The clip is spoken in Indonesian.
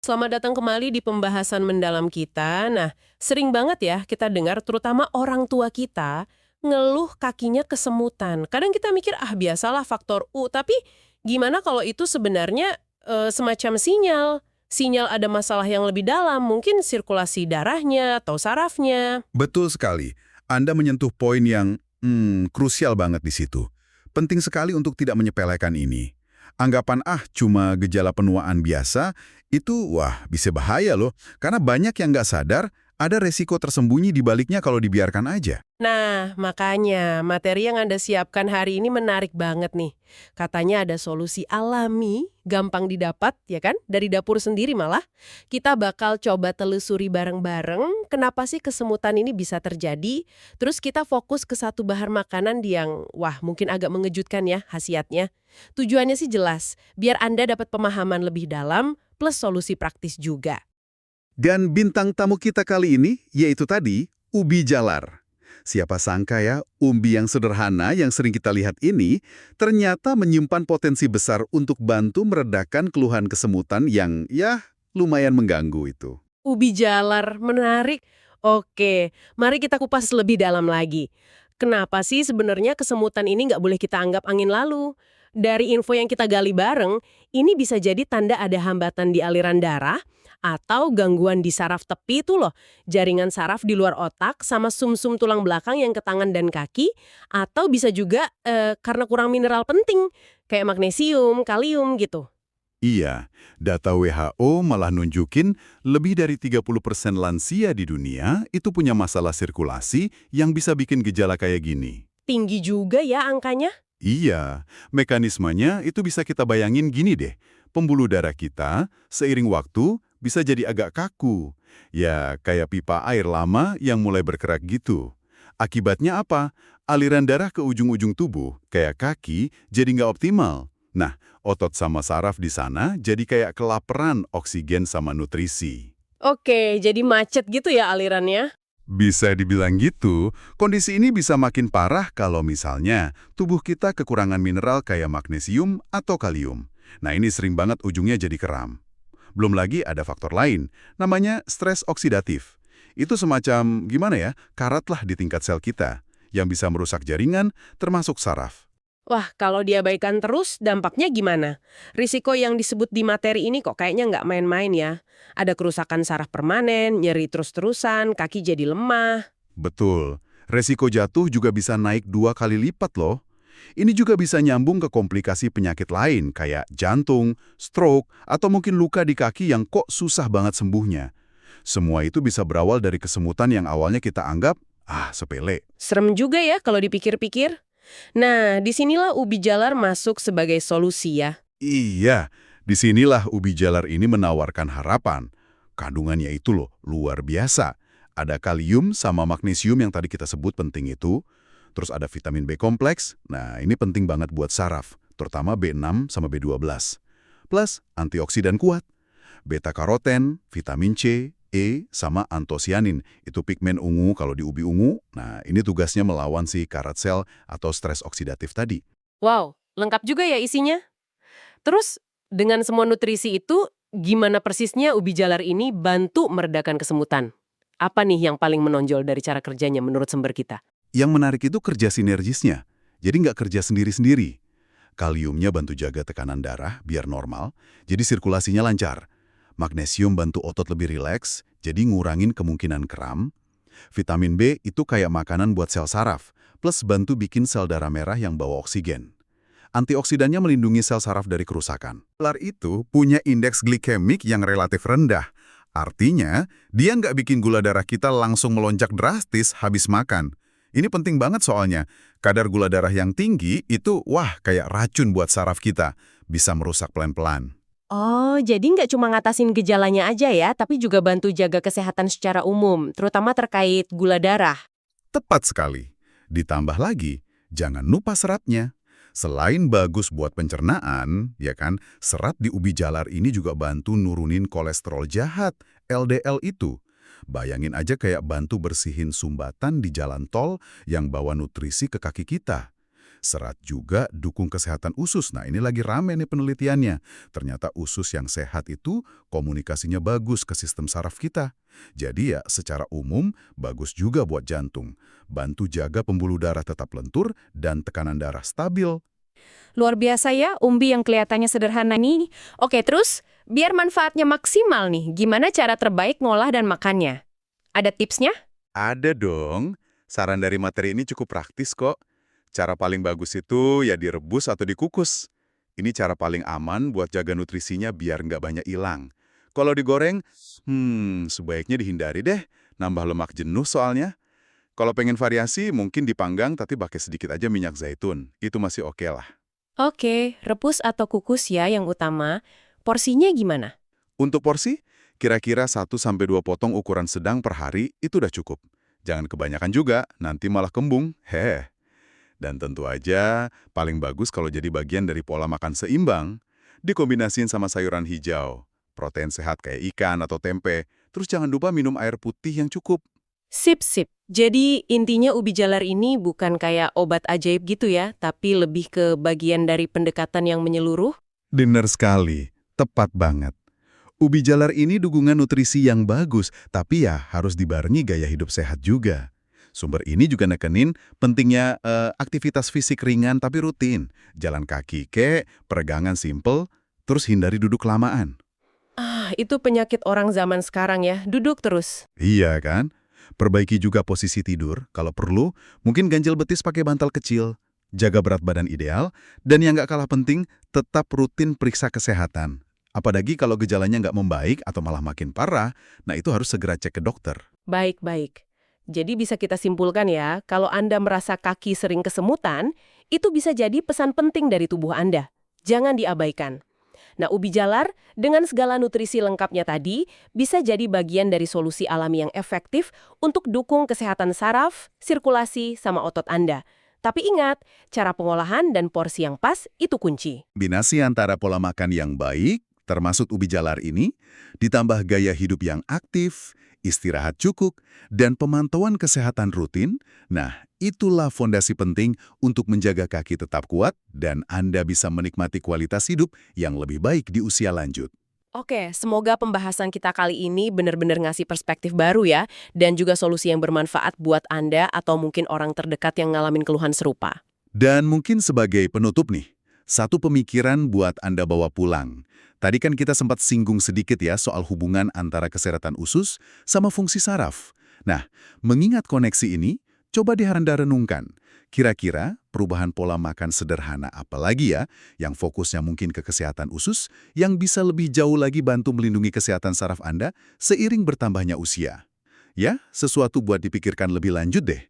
Selamat datang kembali di pembahasan mendalam kita. Nah, sering banget ya kita dengar terutama orang tua kita ngeluh kakinya kesemutan. Kadang kita mikir, ah biasalah faktor U, tapi gimana kalau itu sebenarnya semacam sinyal? Sinyal ada masalah yang lebih dalam, mungkin sirkulasi darahnya atau sarafnya. Betul sekali. Anda menyentuh poin yang krusial banget di situ. Penting sekali untuk tidak menyepelekan ini. Anggapan cuma gejala penuaan biasa, itu bisa bahaya loh. Karena banyak yang nggak sadar, ada resiko tersembunyi di baliknya kalau dibiarkan aja. Nah, makanya materi yang Anda siapkan hari ini menarik banget nih. Katanya ada solusi alami, gampang didapat, ya kan? Dari dapur sendiri malah. Kita bakal coba telusuri bareng-bareng kenapa sih kesemutan ini bisa terjadi. Terus kita fokus ke satu bahan makanan yang, mungkin agak mengejutkan ya khasiatnya. Tujuannya sih jelas, biar Anda dapat pemahaman lebih dalam plus solusi praktis juga. Dan bintang tamu kita kali ini, yaitu tadi, ubi jalar. Siapa sangka ya, umbi yang sederhana yang sering kita lihat ini ternyata menyimpan potensi besar untuk bantu meredakan keluhan kesemutan yang lumayan mengganggu itu. Ubi jalar, menarik. Oke, mari kita kupas lebih dalam lagi. Kenapa sih sebenarnya kesemutan ini nggak boleh kita anggap angin lalu? Dari info yang kita gali bareng, ini bisa jadi tanda ada hambatan di aliran darah, atau gangguan di saraf tepi itu loh, jaringan saraf di luar otak sama sumsum tulang belakang yang ke tangan dan kaki, atau bisa juga karena kurang mineral penting, kayak magnesium, kalium gitu. Iya, data WHO malah nunjukin lebih dari 30% lansia di dunia itu punya masalah sirkulasi yang bisa bikin gejala kayak gini. Tinggi juga ya angkanya? Iya, mekanismenya itu bisa kita bayangin gini deh. Pembuluh darah kita seiring waktu bisa jadi agak kaku. Ya, kayak pipa air lama yang mulai berkerak gitu. Akibatnya apa? Aliran darah ke ujung-ujung tubuh, kayak kaki, jadi nggak optimal. Nah, otot sama saraf di sana jadi kayak kelaparan oksigen sama nutrisi. Oke, jadi macet gitu ya alirannya? Bisa dibilang gitu, kondisi ini bisa makin parah kalau misalnya tubuh kita kekurangan mineral kayak magnesium atau kalium. Nah, ini sering banget ujungnya jadi kram. Belum lagi ada faktor lain, namanya stres oksidatif. Itu semacam, karat lah di tingkat sel kita, yang bisa merusak jaringan, termasuk saraf. Wah, kalau diabaikan terus, dampaknya gimana? Risiko yang disebut di materi ini kok kayaknya nggak main-main ya. Ada kerusakan saraf permanen, nyeri terus-terusan, kaki jadi lemah. Betul, resiko jatuh juga bisa naik 2 kali lipat loh. Ini juga bisa nyambung ke komplikasi penyakit lain kayak jantung, stroke, atau mungkin luka di kaki yang kok susah banget sembuhnya. Semua itu bisa berawal dari kesemutan yang awalnya kita anggap, sepele. Serem juga ya kalau dipikir-pikir. Nah, disinilah ubi jalar masuk sebagai solusi ya. Iya, disinilah ubi jalar ini menawarkan harapan. Kandungannya itu loh, luar biasa. Ada kalium sama magnesium yang tadi kita sebut penting itu. Terus ada vitamin B kompleks, nah ini penting banget buat saraf, terutama B6 sama B12. Plus antioksidan kuat, beta-karoten, vitamin C, E, sama antosianin. Itu pigmen ungu kalau di ubi ungu. Nah, ini tugasnya melawan si karat sel atau stres oksidatif tadi. Wow, lengkap juga ya isinya. Terus, dengan semua nutrisi itu, gimana persisnya ubi jalar ini bantu meredakan kesemutan? Apa nih yang paling menonjol dari cara kerjanya menurut sumber kita? Yang menarik itu kerja sinergisnya. Jadi nggak kerja sendiri-sendiri. Kaliumnya bantu jaga tekanan darah biar normal, jadi sirkulasinya lancar. Magnesium bantu otot lebih rileks, jadi ngurangin kemungkinan kram. Vitamin B itu kayak makanan buat sel saraf, plus bantu bikin sel darah merah yang bawa oksigen. Antioksidannya melindungi sel saraf dari kerusakan. Jalar itu punya indeks glikemik yang relatif rendah. Artinya, dia nggak bikin gula darah kita langsung melonjak drastis habis makan. Ini penting banget soalnya. Kadar gula darah yang tinggi itu, kayak racun buat saraf kita. Bisa merusak pelan-pelan. Oh, jadi nggak cuma ngatasin gejalanya aja ya, tapi juga bantu jaga kesehatan secara umum, terutama terkait gula darah. Tepat sekali. Ditambah lagi, jangan lupa seratnya. Selain bagus buat pencernaan, serat di ubi jalar ini juga bantu nurunin kolesterol jahat, LDL itu. Bayangin aja kayak bantu bersihin sumbatan di jalan tol yang bawa nutrisi ke kaki kita. Serat juga dukung kesehatan usus. Nah, ini lagi rame nih penelitiannya. Ternyata usus yang sehat itu komunikasinya bagus ke sistem saraf kita. Jadi ya, secara umum bagus juga buat jantung. Bantu jaga pembuluh darah tetap lentur dan tekanan darah stabil. Luar biasa ya, umbi yang kelihatannya sederhana nih. Oke, terus biar manfaatnya maksimal nih, gimana cara terbaik ngolah dan makannya? Ada tipsnya? Ada dong. Saran dari materi ini cukup praktis kok. Cara paling bagus itu ya direbus atau dikukus. Ini cara paling aman buat jaga nutrisinya biar nggak banyak hilang. Kalau digoreng, sebaiknya dihindari deh. Nambah lemak jenuh soalnya. Kalau pengen variasi, mungkin dipanggang tapi pakai sedikit aja minyak zaitun. Itu masih oke lah. Oke, rebus atau kukus ya yang utama. Porsinya gimana? Untuk porsi, kira-kira 1-2 potong ukuran sedang per hari itu udah cukup. Jangan kebanyakan juga, nanti malah kembung. Heh. Dan tentu aja, paling bagus kalau jadi bagian dari pola makan seimbang. Dikombinasiin sama sayuran hijau, protein sehat kayak ikan atau tempe. Terus jangan lupa minum air putih yang cukup. Sip, sip. Jadi intinya ubi jalar ini bukan kayak obat ajaib gitu ya, tapi lebih ke bagian dari pendekatan yang menyeluruh? Benar sekali, tepat banget. Ubi jalar ini dukungan nutrisi yang bagus, tapi ya harus dibarengi gaya hidup sehat juga. Sumber ini juga nekenin pentingnya aktivitas fisik ringan tapi rutin. Jalan kaki peregangan simple, terus hindari duduk kelamaan. Ah, itu penyakit orang zaman sekarang ya, duduk terus. Iya kan? Perbaiki juga posisi tidur, kalau perlu, mungkin ganjel betis pakai bantal kecil, jaga berat badan ideal, dan yang nggak kalah penting, tetap rutin periksa kesehatan. Apalagi kalau gejalanya nggak membaik atau malah makin parah, nah itu harus segera cek ke dokter. Baik-baik. Jadi bisa kita simpulkan ya, kalau Anda merasa kaki sering kesemutan, itu bisa jadi pesan penting dari tubuh Anda. Jangan diabaikan. Nah, ubi jalar dengan segala nutrisi lengkapnya tadi bisa jadi bagian dari solusi alami yang efektif untuk dukung kesehatan saraf, sirkulasi, sama otot Anda. Tapi ingat, cara pengolahan dan porsi yang pas itu kunci. Kombinasi antara pola makan yang baik, termasuk ubi jalar ini, ditambah gaya hidup yang aktif, istirahat cukup, dan pemantauan kesehatan rutin, nah itulah fondasi penting untuk menjaga kaki tetap kuat dan Anda bisa menikmati kualitas hidup yang lebih baik di usia lanjut. Oke, semoga pembahasan kita kali ini benar-benar ngasih perspektif baru ya, dan juga solusi yang bermanfaat buat Anda atau mungkin orang terdekat yang ngalamin keluhan serupa. Dan mungkin sebagai penutup nih, satu pemikiran buat Anda bawa pulang. Tadi kan kita sempat singgung sedikit ya soal hubungan antara kesehatan usus sama fungsi saraf. Nah, mengingat koneksi ini, coba renungkan. Kira-kira perubahan pola makan sederhana apa lagi ya yang fokusnya mungkin ke kesehatan usus yang bisa lebih jauh lagi bantu melindungi kesehatan saraf Anda seiring bertambahnya usia? Ya, sesuatu buat dipikirkan lebih lanjut deh.